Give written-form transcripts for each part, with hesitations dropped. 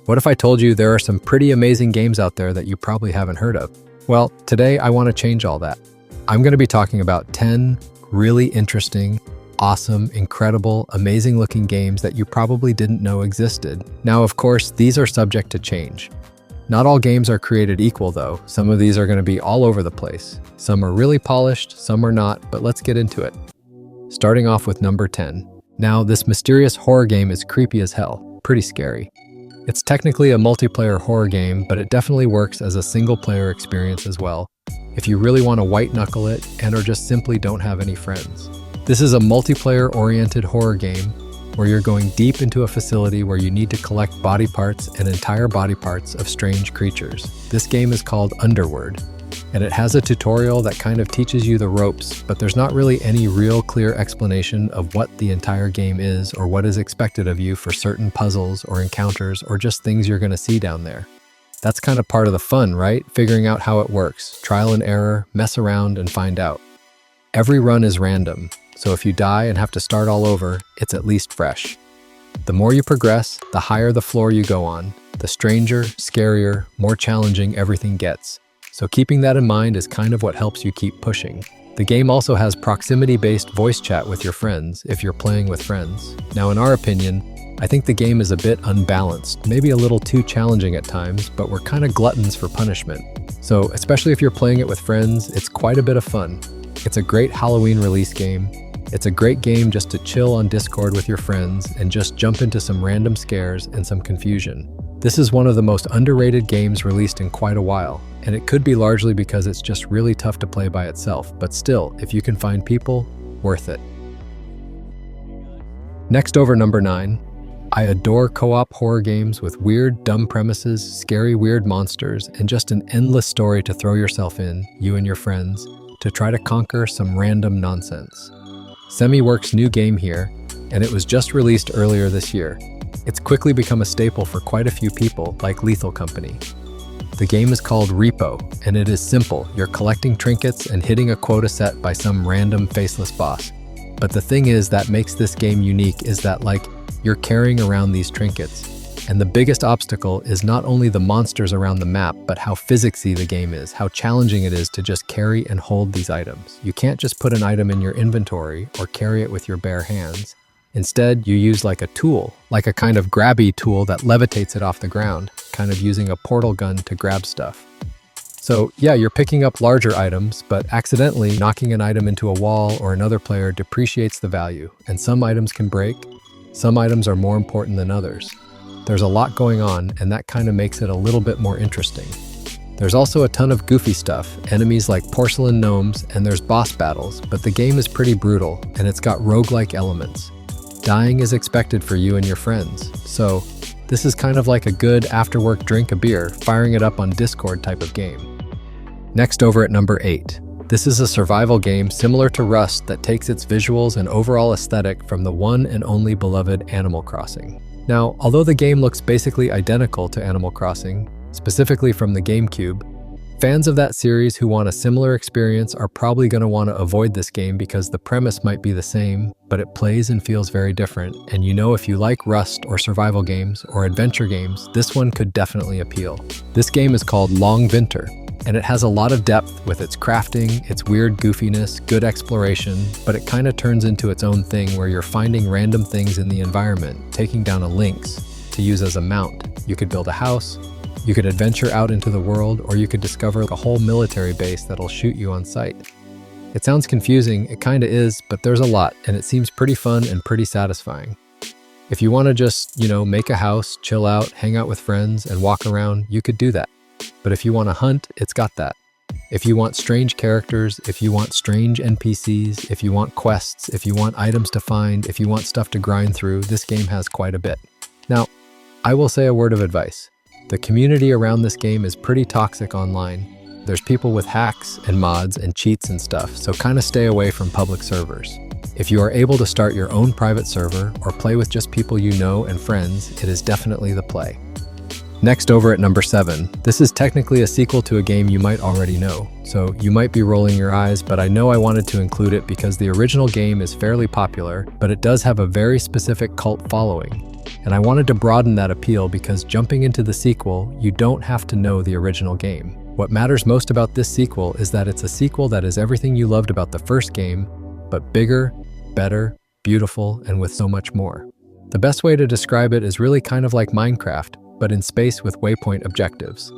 What if I told you there are some pretty amazing games out there that you probably haven't heard of? Well, today I want to change all that. I'm going to be talking about 10 really interesting, awesome, incredible, amazing looking games that you probably didn't know existed. Now, of course, these are subject to change. Not all games are created equal though. Some of these are going to be all over the place. Some are really polished, some are not, but let's get into it. Starting off with number 10. Now, this mysterious horror game is creepy as hell, pretty scary. It's technically a multiplayer horror game, but it definitely works as a single-player experience as well, if you really want to white-knuckle it and or just simply don't have any friends. This is a multiplayer-oriented horror game where you're going deep into a facility where you need to collect body parts and entire body parts of strange creatures. This game is called Underworld, and it has a tutorial that kind of teaches you the ropes, but there's not really any real clear explanation of what the entire game is or what is expected of you for certain puzzles or encounters or just things you're going to see down there. That's kind of part of the fun, right? Figuring out how it works, trial and error, mess around and find out. Every run is random, so if you die and have to start all over, it's at least fresh. The more you progress, the higher the floor you go on, the stranger, scarier, more challenging everything gets. So keeping that in mind is kind of what helps you keep pushing. The game also has proximity-based voice chat with your friends if you're playing with friends. Now, in our opinion, I think the game is a bit unbalanced, maybe a little too challenging at times, but we're kind of gluttons for punishment. So, especially if you're playing it with friends, it's quite a bit of fun. It's a great Halloween release game. It's a great game just to chill on Discord with your friends and just jump into some random scares and some confusion. This is one of the most underrated games released in quite a while, and it could be largely because it's just really tough to play by itself, but still, if you can find people, worth it. Next over number 9. I adore co-op horror games with weird, dumb premises, scary, weird monsters, and just an endless story to throw yourself in, you and your friends, to try to conquer some random nonsense. Semi-Works' new game here, and it was just released earlier this year. It's quickly become a staple for quite a few people, like Lethal Company. The game is called Repo, and it is simple. You're collecting trinkets and hitting a quota set by some random faceless boss. But the thing is that makes this game unique is that, you're carrying around these trinkets. And the biggest obstacle is not only the monsters around the map, but how physicsy the game is, how challenging it is to just carry and hold these items. You can't just put an item in your inventory or carry it with your bare hands. Instead, you use a tool, like a kind of grabby tool that levitates it off the ground, kind of using a portal gun to grab stuff. So yeah, you're picking up larger items, but accidentally knocking an item into a wall or another player depreciates the value, and some items can break, some items are more important than others. There's a lot going on, and that kind of makes it a little bit more interesting. There's also a ton of goofy stuff, enemies like porcelain gnomes, and there's boss battles, but the game is pretty brutal, and it's got roguelike elements. Dying is expected for you and your friends, so this is kind of like a good after-work drink a beer, firing it up on Discord type of game. Next over at number 8. This is a survival game similar to Rust that takes its visuals and overall aesthetic from the one and only beloved Animal Crossing. Now, although the game looks basically identical to Animal Crossing, specifically from the GameCube, fans of that series who want a similar experience are probably going to want to avoid this game because the premise might be the same, but it plays and feels very different. And if you like Rust or survival games or adventure games, this one could definitely appeal. This game is called Long Winter, and it has a lot of depth with its crafting, its weird goofiness, good exploration, but it kind of turns into its own thing where you're finding random things in the environment, taking down a lynx to use as a mount. You could build a house, you could adventure out into the world, or you could discover a whole military base that'll shoot you on sight. It sounds confusing, it kinda is, but there's a lot, and it seems pretty fun and pretty satisfying. If you wanna just, make a house, chill out, hang out with friends, and walk around, you could do that. But if you wanna hunt, it's got that. If you want strange characters, if you want strange NPCs, if you want quests, if you want items to find, if you want stuff to grind through, this game has quite a bit. Now, I will say a word of advice. The community around this game is pretty toxic online. There's people with hacks and mods and cheats and stuff, so kind of stay away from public servers. If you are able to start your own private server or play with just people you know and friends, it is definitely the play. Next over at number 7. This is technically a sequel to a game you might already know, so you might be rolling your eyes, but I know I wanted to include it because the original game is fairly popular, but it does have a very specific cult following. And I wanted to broaden that appeal because jumping into the sequel, you don't have to know the original game. What matters most about this sequel is that it's a sequel that is everything you loved about the first game, but bigger, better, beautiful, and with so much more. The best way to describe it is really kind of like Minecraft, but in space with waypoint objectives.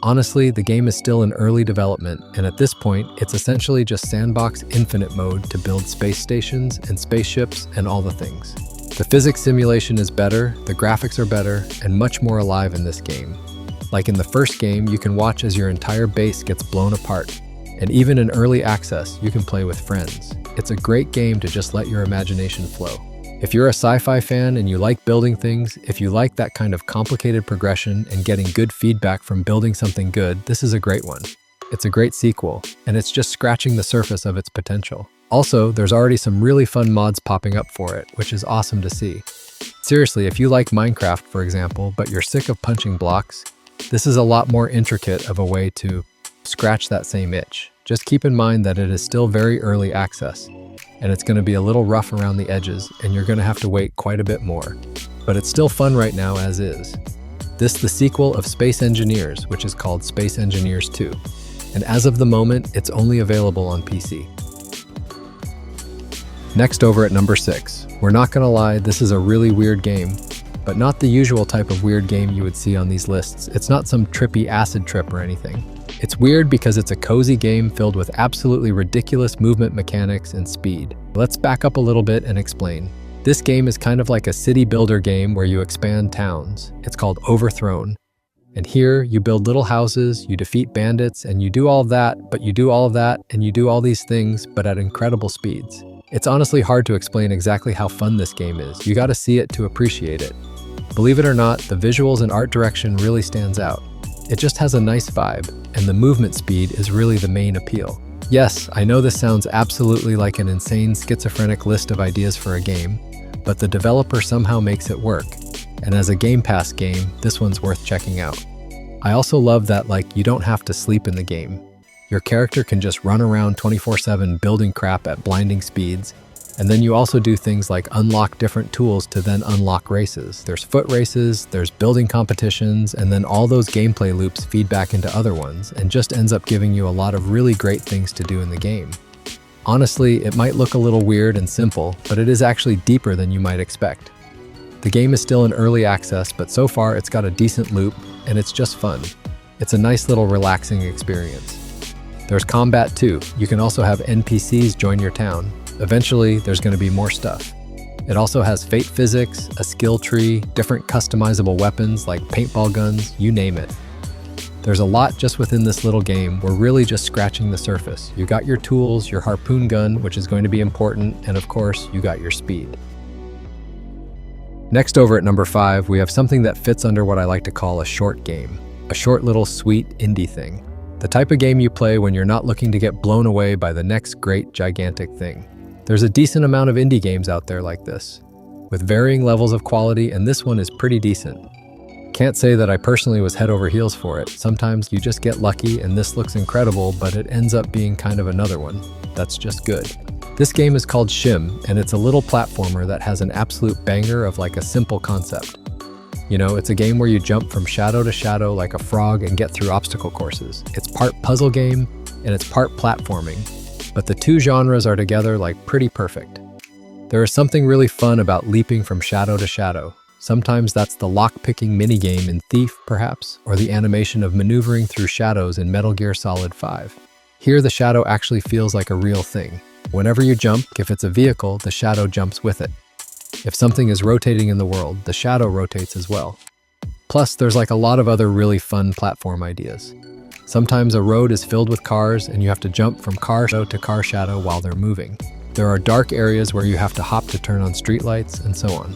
Honestly, the game is still in early development, and at this point, it's essentially just sandbox infinite mode to build space stations and spaceships and all the things. The physics simulation is better, the graphics are better, and much more alive in this game. Like in the first game, you can watch as your entire base gets blown apart. And even in early access, you can play with friends. It's a great game to just let your imagination flow. If you're a sci-fi fan and you like building things, if you like that kind of complicated progression and getting good feedback from building something good, this is a great one. It's a great sequel, and it's just scratching the surface of its potential. Also, there's already some really fun mods popping up for it, which is awesome to see. Seriously, if you like Minecraft, for example, but you're sick of punching blocks, this is a lot more intricate of a way to scratch that same itch. Just keep in mind that it is still very early access, and it's going to be a little rough around the edges, and you're going to have to wait quite a bit more. But it's still fun right now as is. This is the sequel of Space Engineers, which is called Space Engineers 2. And as of the moment, it's only available on PC. Next over at number 6. We're not going to lie, this is a really weird game, but not the usual type of weird game you would see on these lists. It's not some trippy acid trip or anything. It's weird because it's a cozy game filled with absolutely ridiculous movement mechanics and speed. Let's back up a little bit and explain. This game is kind of like a city builder game where you expand towns. It's called Overthrown. And here, you build little houses, you defeat bandits, and you do all of that, but you do all of that, and you do all these things, but at incredible speeds. It's honestly hard to explain exactly how fun this game is. You gotta see it to appreciate it. Believe it or not, the visuals and art direction really stands out. It just has a nice vibe, and the movement speed is really the main appeal. Yes, I know this sounds absolutely like an insane schizophrenic list of ideas for a game, but the developer somehow makes it work. And as a Game Pass game, this one's worth checking out. I also love that, you don't have to sleep in the game. Your character can just run around 24/7 building crap at blinding speeds, and then you also do things like unlock different tools to then unlock races. There's foot races, there's building competitions, and then all those gameplay loops feed back into other ones, and just ends up giving you a lot of really great things to do in the game. Honestly, it might look a little weird and simple, but it is actually deeper than you might expect. The game is still in early access, but so far it's got a decent loop, and it's just fun. It's a nice little relaxing experience. There's combat too. You can also have NPCs join your town. Eventually, there's going to be more stuff. It also has fate physics, a skill tree, different customizable weapons like paintball guns, you name it. There's a lot just within this little game. We're really just scratching the surface. You got your tools, your harpoon gun, which is going to be important, and of course, you got your speed. Next over at number 5, we have something that fits under what I like to call a short game. A short little sweet indie thing. The type of game you play when you're not looking to get blown away by the next great gigantic thing. There's a decent amount of indie games out there like this, with varying levels of quality, and this one is pretty decent. Can't say that I personally was head over heels for it. Sometimes you just get lucky and this looks incredible, but it ends up being kind of another one. That's just good. This game is called Shim, and it's a little platformer that has an absolute banger of a simple concept. You know, it's a game where you jump from shadow to shadow like a frog and get through obstacle courses. It's part puzzle game and it's part platforming, but the two genres are together pretty perfect. There is something really fun about leaping from shadow to shadow. Sometimes that's the lock-picking minigame in Thief, perhaps, or the animation of maneuvering through shadows in Metal Gear Solid 5. Here, the shadow actually feels like a real thing. Whenever you jump, if it's a vehicle, the shadow jumps with it. If something is rotating in the world, the shadow rotates as well. Plus, there's a lot of other really fun platform ideas. Sometimes a road is filled with cars and you have to jump from car shadow to car shadow while they're moving. There are dark areas where you have to hop to turn on streetlights and so on.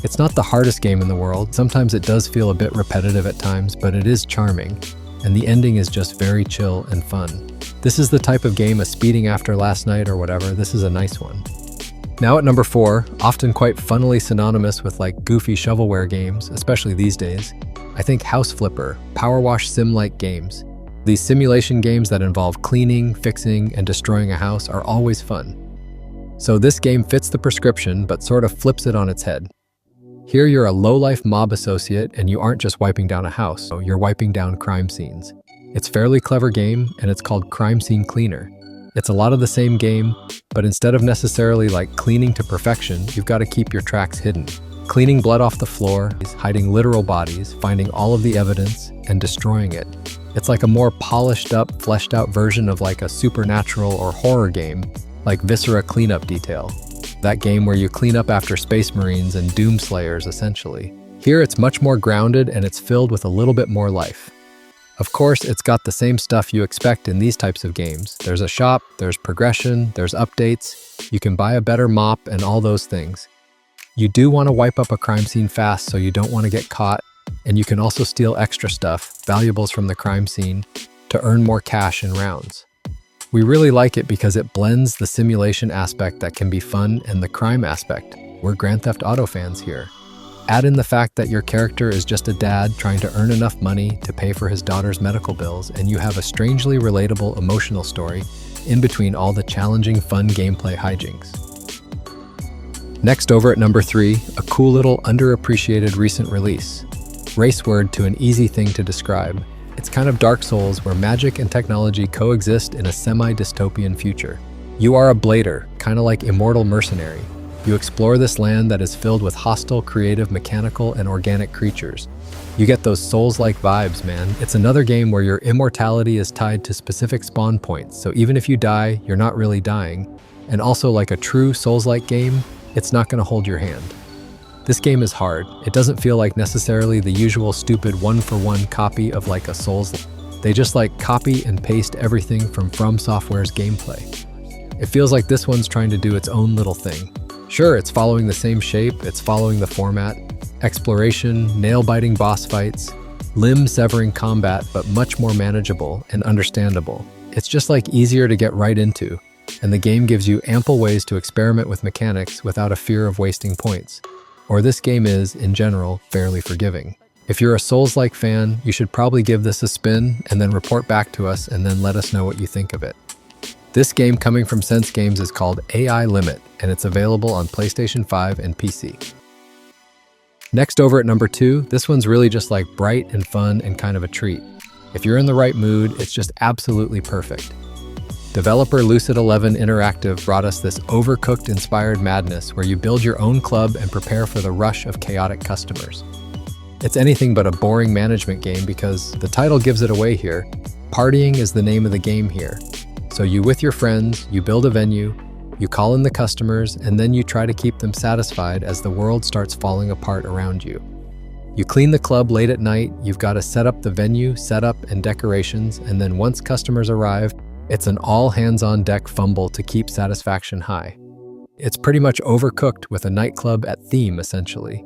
It's not the hardest game in the world. Sometimes it does feel a bit repetitive at times, but it is charming, and the ending is just very chill and fun. This is the type of game a speeding after last night or whatever. This is a nice one. Now at number 4, often quite funnily synonymous with goofy shovelware games, especially these days, I think House Flipper, power wash sim-like games. These simulation games that involve cleaning, fixing, and destroying a house are always fun. So this game fits the prescription, but sort of flips it on its head. Here you're a low-life mob associate and you aren't just wiping down a house, you're wiping down crime scenes. It's a fairly clever game and it's called Crime Scene Cleaner. It's a lot of the same game, but instead of necessarily like cleaning to perfection, you've got to keep your tracks hidden. Cleaning blood off the floor, hiding literal bodies, finding all of the evidence, and destroying it. It's like a more polished up, fleshed out version of like a supernatural or horror game, like Viscera Cleanup Detail. That game where you clean up after Space Marines and Doom Slayers, essentially. Here it's much more grounded and it's filled with a little bit more life. Of course, it's got the same stuff you expect in these types of games. There's a shop, there's progression, there's updates, you can buy a better mop and all those things. You do want to wipe up a crime scene fast so you don't want to get caught, and you can also steal extra stuff, valuables from the crime scene, to earn more cash in rounds. We really like it because it blends the simulation aspect that can be fun and the crime aspect. We're Grand Theft Auto fans here. Add in the fact that your character is just a dad trying to earn enough money to pay for his daughter's medical bills, and you have a strangely relatable emotional story in between all the challenging fun gameplay hijinks. Next, over at number 3, a cool little underappreciated recent release. Race word to an easy thing to describe. It's kind of Dark Souls where magic and technology coexist in a semi-dystopian future. You are a blader, kind of like Immortal Mercenary. You explore this land that is filled with hostile, creative, mechanical, and organic creatures. You get those Souls-like vibes, man. It's another game where your immortality is tied to specific spawn points, so even if you die, you're not really dying. And also, like a true Souls-like game, it's not going to hold your hand. This game is hard. It doesn't feel like necessarily the usual stupid one-for-one copy of like a Souls. They just like copy and paste everything from Software's gameplay. It feels like this one's trying to do its own little thing. Sure, it's following the same shape, it's following the format, exploration, nail-biting boss fights, limb-severing combat, but much more manageable and understandable. It's just like easier to get right into, and the game gives you ample ways to experiment with mechanics without a fear of wasting points. Or this game is, in general, fairly forgiving. If you're a Souls-like fan, you should probably give this a spin and then report back to us and then let us know what you think of it. This game coming from Sense Games is called AI Limit, and it's available on PlayStation 5 and PC. Next, over at number 2, this one's really just like bright and fun and kind of a treat. If you're in the right mood, it's just absolutely perfect. Developer Lucid 11 Interactive brought us this Overcooked-inspired madness where you build your own club and prepare for the rush of chaotic customers. It's anything but a boring management game because the title gives it away here. Partying is the name of the game here. So you with your friends, you build a venue, you call in the customers, and then you try to keep them satisfied as the world starts falling apart around you. You clean the club late at night, you've got to set up the venue, setup, and decorations, and then once customers arrive, it's an all-hands-on-deck fumble to keep satisfaction high. It's pretty much Overcooked with a nightclub at theme, essentially.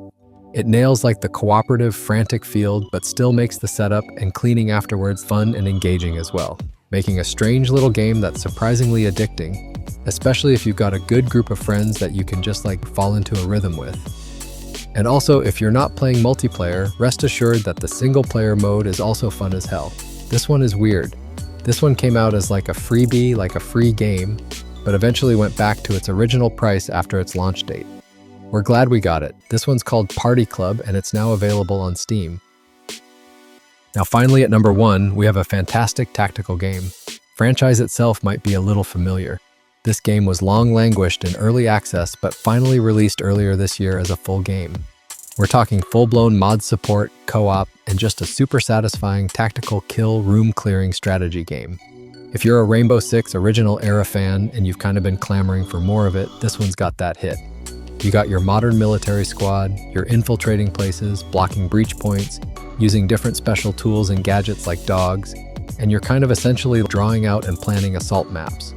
It nails like the cooperative, frantic field, but still makes the setup and cleaning afterwards fun and engaging as well, making a strange little game that's surprisingly addicting, especially if you've got a good group of friends that you can just like fall into a rhythm with. And also, if you're not playing multiplayer, rest assured that the single-player mode is also fun as hell. This one is weird. This one came out as like a freebie, like a free game, but eventually went back to its original price after its launch date. We're glad we got it. This one's called Party Club, and it's now available on Steam. Now finally at number 1, we have a fantastic tactical game. Franchise itself might be a little familiar. This game was long languished in early access, but finally released earlier this year as a full game. We're talking full-blown mod support, co-op, and just a super satisfying tactical kill room clearing strategy game. If you're a Rainbow Six original era fan and you've kind of been clamoring for more of it, this one's got that hit. You got your modern military squad, you're infiltrating places, blocking breach points, using different special tools and gadgets like dogs, and you're kind of essentially drawing out and planning assault maps.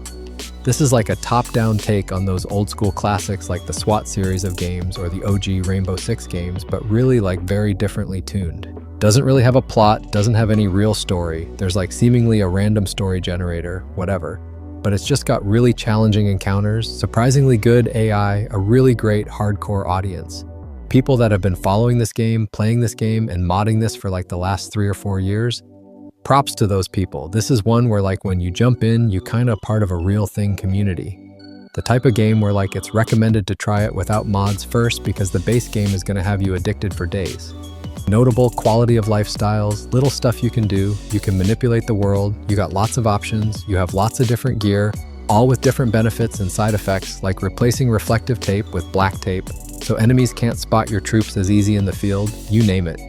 This is like a top-down take on those old-school classics like the SWAT series of games or the OG Rainbow Six games, but really like very differently tuned. Doesn't really have a plot, doesn't have any real story. There's like seemingly a random story generator, whatever. But it's just got really challenging encounters, surprisingly good AI, a really great hardcore audience. People that have been following this game, playing this game, and modding this for like the last 3 or 4 years, props to those people. This is one where like when you jump in, you kind of part of a real thing community. The type of game where it's recommended to try it without mods first because the base game is going to have you addicted for days. Notable quality of life styles, little stuff you can do, you can manipulate the world, you got lots of options, you have lots of different gear, all with different benefits and side effects like replacing reflective tape with black tape, so enemies can't spot your troops as easy in the field, you name it.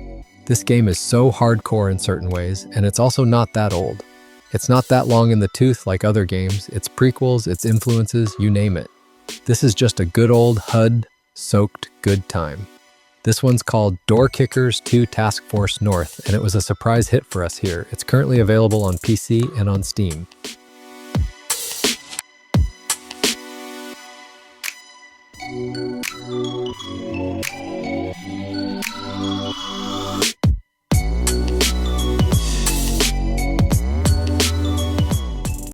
This game is so hardcore in certain ways, and it's also not that old. It's not that long in the tooth like other games, its prequels, its influences, you name it. This is just a good old HUD-soaked good time. This one's called Door Kickers 2 Task Force North, and it was a surprise hit for us here. It's currently available on PC and on Steam.